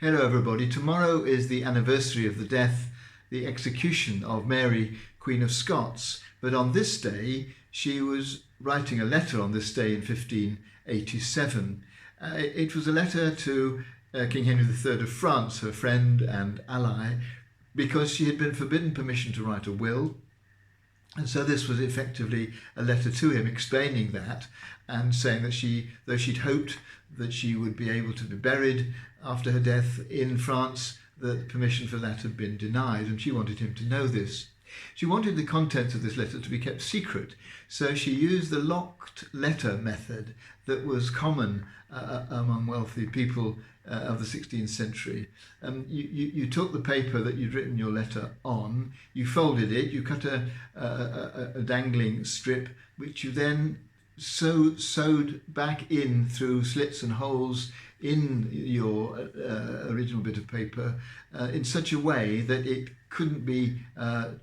Hello everybody. Tomorrow is the anniversary of the execution of Mary, Queen of Scots. But on this day, she was writing a letter on this day in 1587. It was a letter to King Henry III of France, her friend and ally, because she had been forbidden permission to write a will. And so this was effectively a letter to him explaining that and saying that though she'd hoped that she would be able to be buried after her death in France, that permission for that had been denied, and she wanted him to know this. She wanted the contents of this letter to be kept secret, so she used the locked letter method that was common among wealthy people of the 16th century. You took the paper that you'd written your letter on, you folded it, you cut a dangling strip, which you then sewed back in through slits and holes in your original bit of paper in such a way that it couldn't be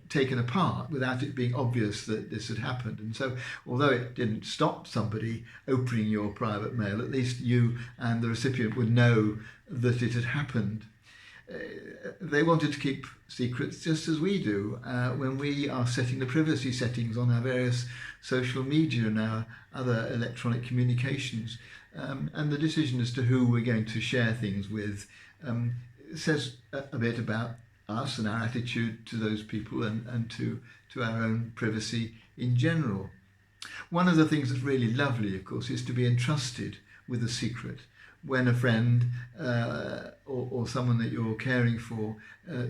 taken apart without it being obvious that this had happened. And so, although it didn't stop somebody opening your private mail, at least you and the recipient would know that it had happened. They wanted to keep secrets just as we do when we are setting the privacy settings on our various social media and our other electronic communications. And the decision as to who we're going to share things with says a bit about us and our attitude to those people and to our own privacy in general. One of the things that's really lovely, of course, is to be entrusted with a secret. When a friend or someone that you're caring for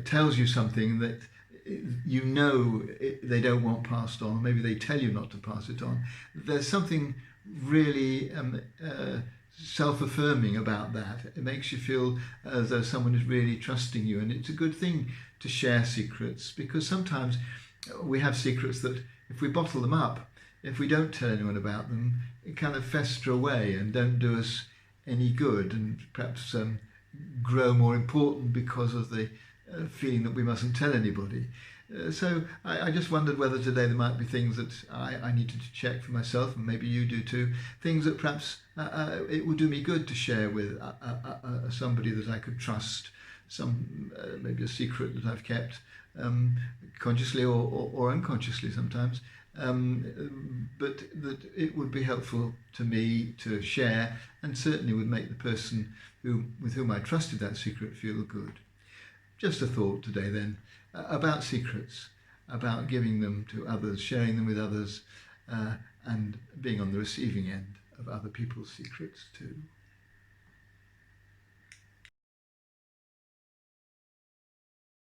tells you something that you know they don't want passed on, or maybe they tell you not to pass it on, there's something really self-affirming about that. It makes you feel as though someone is really trusting you, and it's a good thing to share secrets, because sometimes we have secrets that if we bottle them up, if we don't tell anyone about them, it kind of fester away and don't do us any good, and perhaps grow more important because of the feeling that we mustn't tell anybody. So I just wondered whether today there might be things that I needed to check for myself, and maybe you do too, things that perhaps it would do me good to share with somebody that I could trust, maybe a secret that I've kept consciously or unconsciously sometimes, but that it would be helpful to me to share, and certainly would make the person with whom I trusted that secret feel good. Just a thought today then about secrets, about giving them to others, sharing them with others, and being on the receiving end of other people's secrets too.